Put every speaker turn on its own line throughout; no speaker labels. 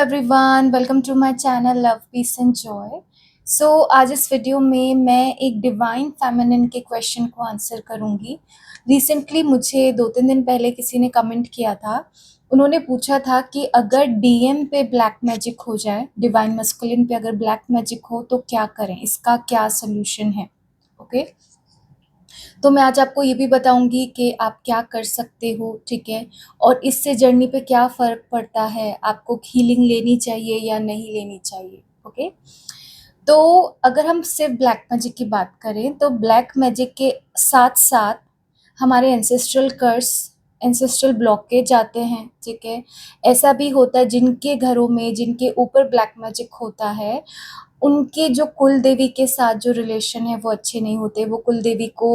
Everyone, welcome to my channel love peace and joy. So आज इस video में मैं एक डिवाइन फेमिनिन के क्वेश्चन को आंसर करूंगी। रिसेंटली मुझे 2-3 दिन पहले किसी ने कमेंट किया था। उन्होंने पूछा था कि अगर डीएम पे ब्लैक मैजिक हो जाए, डिवाइन मस्कुलिन पे अगर ब्लैक मैजिक हो तो क्या करें, इसका क्या सोल्यूशन है। ओके तो मैं आज आपको ये भी बताऊंगी कि आप क्या कर सकते हो, ठीक है, और इससे जर्नी पे क्या फ़र्क पड़ता है, आपको हीलिंग लेनी चाहिए या नहीं लेनी चाहिए। ओके तो अगर हम सिर्फ ब्लैक मैजिक की बात करें तो ब्लैक मैजिक के साथ साथ हमारे एंसेस्ट्रल कर्स, एंसेस्ट्रल ब्लॉकेज आते हैं, ठीक है। ऐसा भी होता है जिनके घरों में, जिनके ऊपर ब्लैक मैजिक होता है, उनके जो कुल देवी के साथ जो रिलेशन है वो अच्छे नहीं होते। वो कुल देवी को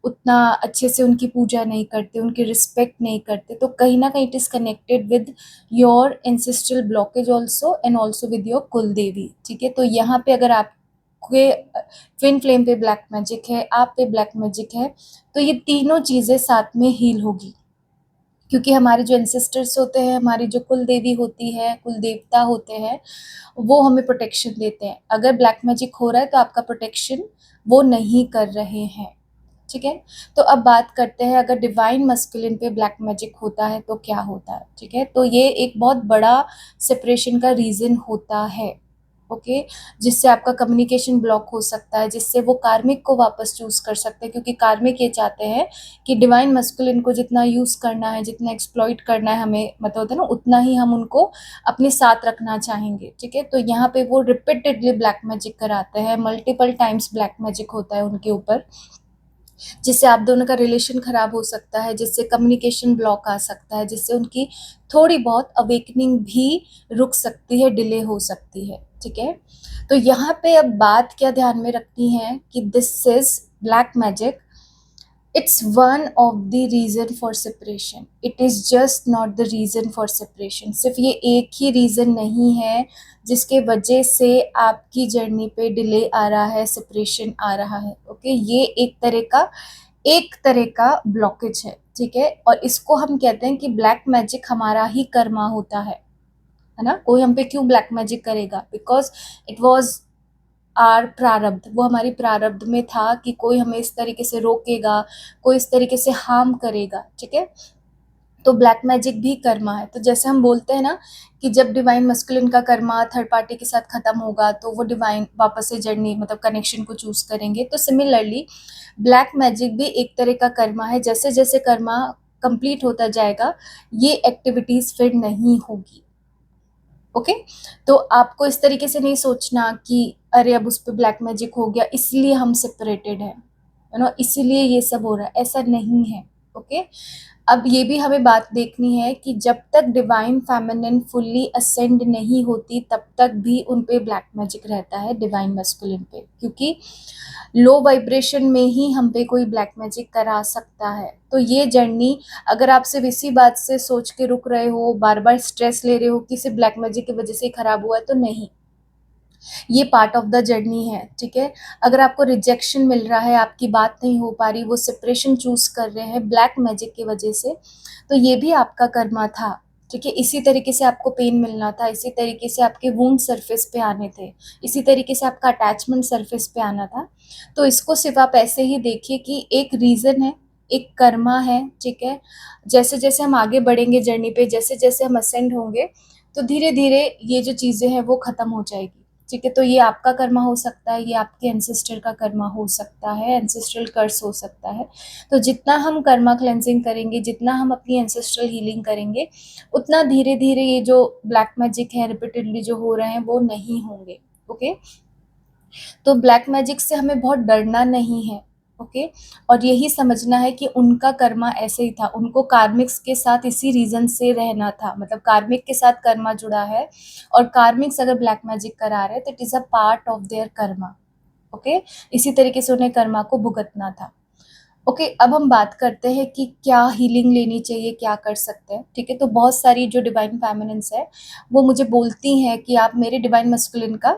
उतना अच्छे से उनकी पूजा नहीं करते, उनकी रिस्पेक्ट नहीं करते। तो कहीं न कहीं it is connected with your ancestral blockage also and also with your कुल देवी, ठीक है। तो यहाँ पे अगर आपके ट्विन फ्लेम पे ब्लैक मैजिक है, आप पे ब्लैक मैजिक है, तो ये तीनों चीज़ें साथ में हील होगी। क्योंकि हमारे जो एंसेस्टर्स होते हैं, हमारी जो कुल देवी होती है, कुल देवता होते हैं, वो हमें प्रोटेक्शन देते हैं। अगर ब्लैक मैजिक हो रहा है तो आपका प्रोटेक्शन वो नहीं कर रहे हैं, ठीक है। तो अब बात करते हैं अगर डिवाइन मस्कुलिन पे ब्लैक मैजिक होता है तो क्या होता है, ठीक है। तो ये एक बहुत बड़ा सेपरेशन का रीज़न होता है, ओके। जिससे आपका कम्युनिकेशन ब्लॉक हो सकता है, जिससे वो कार्मिक को वापस चूज़ कर सकते हैं, क्योंकि कार्मिक ये चाहते हैं कि डिवाइन मस्कुलिन को जितना यूज़ करना है, जितना एक्सप्लॉइट करना है हमें, मतलब होता है ना, उतना ही हम उनको अपने साथ रखना चाहेंगे, ठीक है। तो यहाँ पे वो रिपीटेडली ब्लैक मैजिक कराते हैं, मल्टीपल टाइम्स ब्लैक मैजिक होता है उनके ऊपर, जिससे आप दोनों का रिलेशन ख़राब हो सकता है, जिससे कम्युनिकेशन ब्लॉक आ सकता है, जिससे उनकी थोड़ी बहुत अवेकनिंग भी रुक सकती है, डिले हो सकती है, ठीक है। तो यहाँ पे अब बात क्या ध्यान में रखनी है कि this is black magic, it's one of the reason for separation, it is just not the reason for separation। सिर्फ ये एक ही रीज़न नहीं है जिसके वजह से आपकी जर्नी पे डिले आ रहा है, सेपरेशन आ रहा है, ओके। ये एक तरह का ब्लॉकेज है, ठीक है। और इसको हम कहते हैं कि ब्लैक मैजिक हमारा ही कर्मा होता है ना। कोई हम पे क्यों ब्लैक मैजिक करेगा, बिकॉज इट वॉज आर प्रारब्ध, वो हमारी प्रारब्ध में था कि कोई हमें इस तरीके से रोकेगा, कोई इस तरीके से हार्म करेगा, ठीक है। तो ब्लैक मैजिक भी कर्मा है। तो जैसे हम बोलते हैं ना कि जब डिवाइन मस्कुलिन का कर्मा थर्ड पार्टी के साथ खत्म होगा तो वो डिवाइन वापस से जर्नी, मतलब कनेक्शन को चूज करेंगे। तो सिमिलरली ब्लैक मैजिक भी एक तरह का कर्मा है। जैसे जैसे कर्मा कंप्लीट होता जाएगा ये एक्टिविटीज फिर नहीं होगी, ओके। तो आपको इस तरीके से नहीं सोचना कि अरे अब उस पर ब्लैक मैजिक हो गया इसलिए हम सेपरेटेड हैं, यू नो, इसीलिए ये सब हो रहा है, ऐसा नहीं है, ओके। अब ये भी हमें बात देखनी है कि जब तक डिवाइन फेमिनिन फुल्ली असेंड नहीं होती तब तक भी उन पे ब्लैक मैजिक रहता है डिवाइन मस्कुलिन पे, क्योंकि लो वाइब्रेशन में ही हम पे कोई ब्लैक मैजिक करा सकता है। तो ये जर्नी अगर आप सिर्फ इसी बात से सोच के रुक रहे हो, बार बार स्ट्रेस ले रहे हो कि सिर्फ ब्लैक मैजिक की वजह से ही खराब हुआ है, तो नहीं, ये पार्ट ऑफ द जर्नी है, ठीक है। अगर आपको रिजेक्शन मिल रहा है, आपकी बात नहीं हो पा रही, वो सेपरेशन चूज कर रहे हैं ब्लैक मैजिक की वजह से, तो ये भी आपका कर्मा था, ठीक है। इसी तरीके से आपको पेन मिलना था, इसी तरीके से आपके वूंड सरफेस पे आने थे, इसी तरीके से आपका अटैचमेंट सरफेस पे आना था। तो इसको सिर्फ आप ऐसे ही देखिए कि एक रीज़न है, एक कर्मा है, ठीक है। जैसे जैसे हम आगे बढ़ेंगे जर्नी पे, जैसे जैसे हम असेंड होंगे, तो धीरे धीरे ये जो चीज़ें हैं वो ख़त्म हो जाएगी, ठीक है। तो ये आपका कर्मा हो सकता है, ये आपके एंसेस्टर का कर्मा हो सकता है, एंसेस्ट्रल कर्स हो सकता है। तो जितना हम कर्मा क्लेंजिंग करेंगे, जितना हम अपनी एंसेस्ट्रल हीलिंग करेंगे, उतना धीरे धीरे ये जो ब्लैक मैजिक है रिपीटेडली जो हो रहे हैं वो नहीं होंगे, ओके। तो ब्लैक मैजिक से हमें बहुत डरना नहीं है, ओके। और यही समझना है कि उनका कर्मा ऐसे ही था, उनको कार्मिक्स के साथ इसी रीजन से रहना था, मतलब कार्मिक के साथ कर्मा जुड़ा है, और कार्मिक्स अगर ब्लैक मैजिक करा रहे तो it is a part of their Karma, okay. इसी तरीके से उन्हें कर्मा को भुगतना था, ओके। अब हम बात करते हैं कि क्या हीलिंग लेनी चाहिए, क्या कर सकते हैं, ठीक है। तो बहुत सारी जो डिवाइन फेमिनिन्स है वो मुझे बोलती हैं कि आप मेरे डिवाइन मस्कुलिन का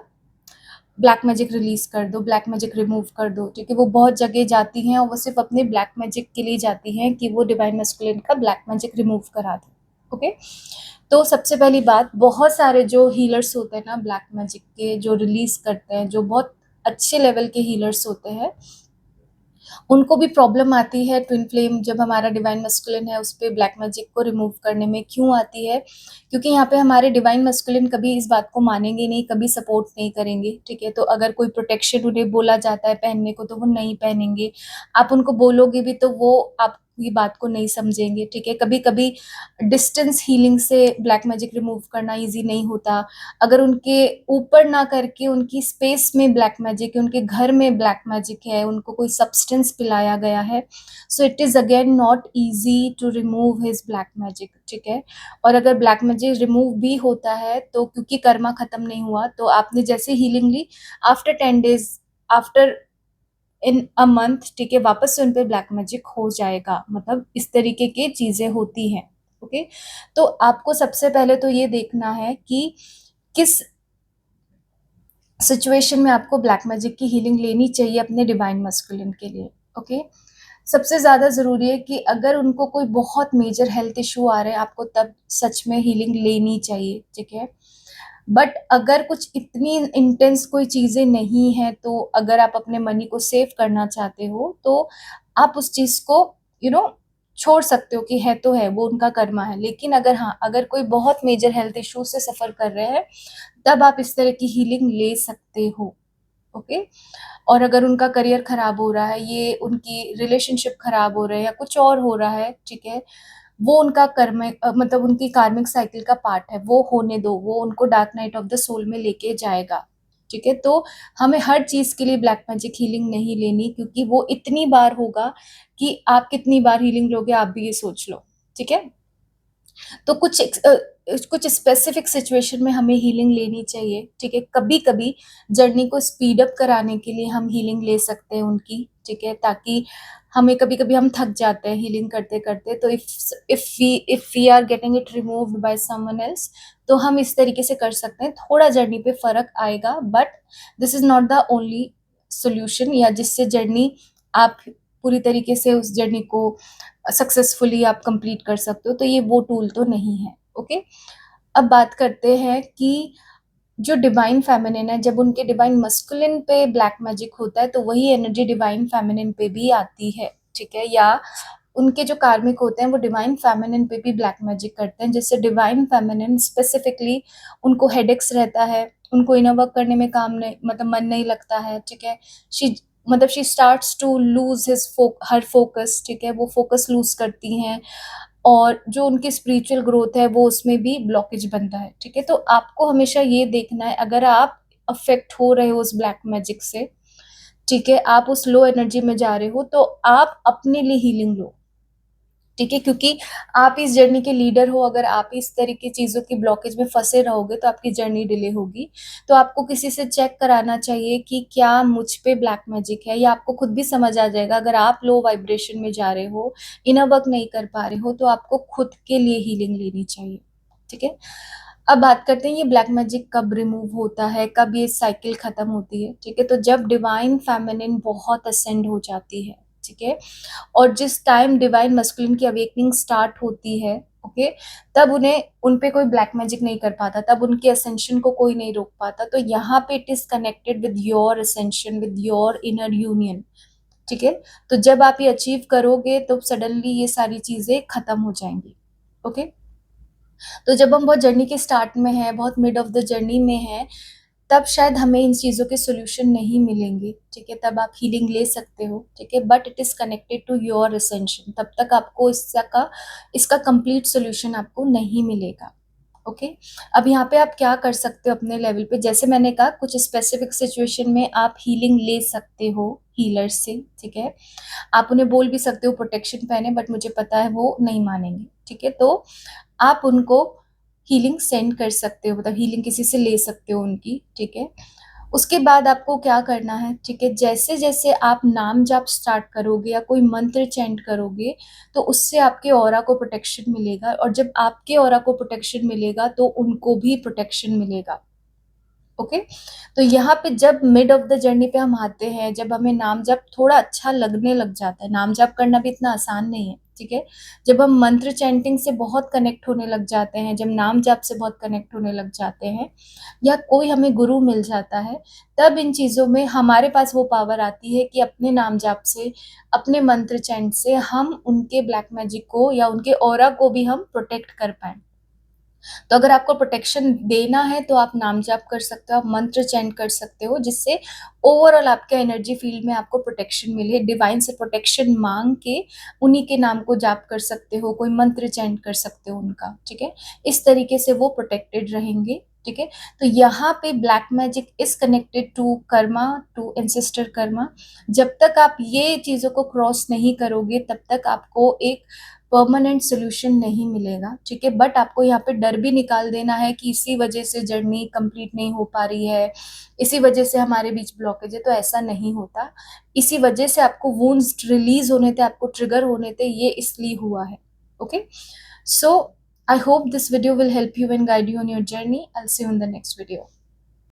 ब्लैक मैजिक रिलीज कर दो, ब्लैक मैजिक रिमूव कर दो, ठीक है। वो बहुत जगह जाती हैं और वो सिर्फ अपने ब्लैक मैजिक के लिए जाती हैं कि वो डिवाइन मैस्कुलिन का ब्लैक मैजिक रिमूव करा दें, ओके। तो सबसे पहली बात, बहुत सारे जो हीलर्स होते हैं ना ब्लैक मैजिक के, जो रिलीज़ करते हैं, जो बहुत अच्छे लेवल के हीलर्स होते हैं, उनको भी प्रॉब्लम आती है ट्विन फ्लेम जब हमारा डिवाइन मस्कुलिन है उस पे ब्लैक मैजिक को रिमूव करने में। क्यों आती है? क्योंकि यहाँ पे हमारे डिवाइन मस्कुलिन कभी इस बात को मानेंगे नहीं, कभी सपोर्ट नहीं करेंगे, ठीक है? तो अगर कोई प्रोटेक्शन उन्हें बोला जाता है पहनने को तो वो नहीं पहनेंगे। आप उनको बोलोगे भी तो वो आपकी बात को नहीं समझेंगे, ठीक है? कभी-कभी डिस्टेंस हीलिंग से ब्लैक मैजिक रिमूव करना ईज़ी नहीं होता। अगर उनके ऊपर ना करके उनकी स्पेस में ब्लैक मैजिक है, उनके घर में ब्लैक मैजिक है, उनको कोई सब्सटेंस पिलाया गया है, so it is again not easy to remove his black magic, ठीक है? और अगर ब्लैक मैजिक रिमूव भी होता है तो क्योंकि कर्मा खत्म नहीं हुआ, तो आपने जैसे हीलिंग ली, after 10 days, after in a month, ठीक है, वापस से उन पे ब्लैक मैजिक हो जाएगा। मतलब इस तरीके की चीज़ें होती हैं, ओके? तो आपको सबसे पहले तो ये देखना है कि किस सिचुएशन में आपको ब्लैक मैजिक की हीलिंग लेनी चाहिए अपने डिवाइन मस्कुलिन के लिए, ओके? सबसे ज़्यादा ज़रूरी है कि अगर उनको कोई बहुत मेजर हेल्थ इश्यू आ रहे हैं, आपको तब सच में हीलिंग लेनी चाहिए, ठीक है? बट अगर कुछ इतनी इंटेंस कोई चीज़ें नहीं हैं, तो अगर आप अपने मनी को सेव करना चाहते हो, तो आप उस चीज़ को यू नो छोड़ सकते हो कि है तो है, वो उनका कर्मा है। लेकिन अगर हाँ, अगर कोई बहुत मेजर हेल्थ इश्यू से सफ़र कर रहे हैं, तब आप इस तरह की हीलिंग ले सकते हो, ओके? और अगर उनका करियर खराब हो रहा है, ये उनकी रिलेशनशिप खराब हो रहे हैं या कुछ और हो रहा है, ठीक है? वो उनका मतलब उनकी कार्मिक साइकिल का पार्ट है, वो होने दो, वो उनको dark night of the soul में लेके जाएगा, ठीक है? तो हमें हर चीज़ के लिए ब्लैक मैजिक हीलिंग नहीं लेनी, क्योंकि वो इतनी बार होगा कि आप कितनी बार हीलिंग लोगे आप भी ये सोच लो, ठीक है? तो कुछ स्पेसिफिक सिचुएशन में हमें हीलिंग लेनी चाहिए, ठीक है? कभी-कभी जर्नी को स्पीड अप कराने के लिए हम हीलिंग ले सकते हैं उनकी, ठीक है? ताकि हमें कभी-कभी हम थक जाते हैं हीलिंग करते-करते, तो if we are getting it removed by someone else, तो हम इस तरीके से कर सकते हैं। थोड़ा जर्नी पे फ़र्क आएगा, but this is not the only solution, या जिससे जर्नी आप पूरी तरीके से उस जर्नी को सक्सेसफुली आप कंप्लीट कर सकते हो, तो ये वो टूल तो नहीं है, ओके? अब बात करते हैं कि जो डिवाइन फेमिनिन है, जब उनके डिवाइन मस्कुलिन पे ब्लैक मैजिक होता है, तो वही एनर्जी डिवाइन फेमिनिन पे भी आती है, ठीक है? या उनके जो कार्मिक होते हैं, वो डिवाइन फेमिनिन पे भी ब्लैक मैजिक करते हैं, जिससे डिवाइन फेमिनिन स्पेसिफिकली उनको हेडेक्स रहता है, उनको इनर वर्क करने में काम नहीं, मतलब मन नहीं लगता है, ठीक है? शी मतलब she starts to lose her focus, ठीक है? वो फोकस लूज़ करती हैं, और जो उनकी स्पिरिचुअल ग्रोथ है, वो उसमें भी ब्लॉकेज बनता है, ठीक है? तो आपको हमेशा ये देखना है, अगर आप अफ़ेक्ट हो रहे हो उस ब्लैक मैजिक से, ठीक है? आप उस लो एनर्जी में जा रहे हो, तो आप अपने लिए हीलिंग लो, ठीक है? क्योंकि आप इस जर्नी के लीडर हो, अगर आप इस तरह की चीज़ों की ब्लॉकेज में फँसे रहोगे, तो आपकी जर्नी डिले होगी। तो आपको किसी से चेक कराना चाहिए कि क्या मुझ पे ब्लैक मैजिक है, या आपको खुद भी समझ आ जाएगा अगर आप लो वाइब्रेशन में जा रहे हो, इनर वर्क नहीं कर पा रहे हो, तो आपको खुद के लिए हीलिंग लेनी चाहिए, ठीक है? अब बात करते हैं ये ब्लैक मैजिक कब रिमूव होता है, कब ये साइकिल खत्म होती है, ठीक है? तो जब डिवाइन फेमिनिन बहुत असेंड हो जाती है, ठीक है? और जिस टाइम डिवाइन मस्कुलिन की अवेकनिंग स्टार्ट होती है, ओके, तब उन्हें उन पे कोई ब्लैक मैजिक नहीं कर पाता, तब उनके असेंशन को कोई नहीं रोक पाता। तो यहाँ पे it is connected with your ascension, with your inner union, ठीक है? तो जब आप ये अचीव करोगे तो सडनली ये सारी चीजें खत्म हो जाएंगी, ओके? तो जब हम बहुत जर्नी के स्टार्ट में हैं, बहुत मिड ऑफ द जर्नी में हैं, तब शायद हमें इन चीज़ों के सॉल्यूशन नहीं मिलेंगे, ठीक है? तब आप हीलिंग ले सकते हो, ठीक है? But it is connected to your ascension, तब तक आपको इसका कंप्लीट सॉल्यूशन आपको नहीं मिलेगा, ओके? अब यहाँ पे आप क्या कर सकते हो अपने लेवल पे, जैसे मैंने कहा कुछ स्पेसिफिक सिचुएशन में आप हीलिंग ले सकते हो हीलर से, ठीक है? आप उन्हें बोल भी सकते हो प्रोटेक्शन पहने, बट मुझे पता है वो नहीं मानेंगे, ठीक है? तो आप उनको हीलिंग सेंड कर सकते हो, मतलब हीलिंग किसी से ले सकते हो उनकी, ठीक है? उसके बाद आपको क्या करना है, ठीक है? जैसे-जैसे आप नाम जाप स्टार्ट करोगे या कोई मंत्र चैंट करोगे, तो उससे आपके ऑरा को प्रोटेक्शन मिलेगा, और जब आपके ऑरा को प्रोटेक्शन मिलेगा, तो उनको भी प्रोटेक्शन मिलेगा, ओके। तो यहाँ पे जब मिड ऑफ द जर्नी पे हम आते हैं, जब हमें नाम जप थोड़ा अच्छा लगने लग जाता है, नाम जप करना भी इतना आसान नहीं है, ठीक है। जब हम मंत्र चैंटिंग से बहुत कनेक्ट होने लग जाते हैं, जब नाम जाप से बहुत कनेक्ट होने लग जाते हैं, या कोई हमें गुरु मिल जाता है, तब इन चीज़ों में हमारे पास वो पावर आती है कि अपने नाम जाप से, अपने मंत्र चैंट से हम उनके ब्लैक मैजिक को या उनके ऑरा को भी हम प्रोटेक्ट कर पाएं। तो अगर आपको प्रोटेक्शन देना है तो आप नाम जाप कर सकते हो, आप मंत्र चैंट कर सकते हो, जिससे ओवरऑल आपके एनर्जी फील्ड में आपको प्रोटेक्शन मिले। डिवाइन से प्रोटेक्शन मांग के उन्हीं के नाम को जाप कर सकते हो, कोई मंत्र चैंट कर सकते हो उनका, ठीक है। इस तरीके से वो प्रोटेक्टेड रहेंगे, ठीक है। तो यहाँ पे black magic is connected to karma, to ancestor karma. जब तक आप ये चीज़ों को क्रॉस नहीं करोगे तब तक आपको एक परमानेंट सोल्यूशन नहीं मिलेगा, ठीक है। बट आपको यहाँ पे डर भी निकाल देना है कि इसी वजह से जर्नी कंप्लीट नहीं हो पा रही है, इसी वजह से हमारे बीच ब्लॉकेज है, तो ऐसा नहीं होता। इसी वजह से आपको वुंड्स रिलीज होने थे, आपको ट्रिगर होने थे, ये इसलिए हुआ है। Okay, so I hope this video will help you and guide you on your journey. I will see you in the next video.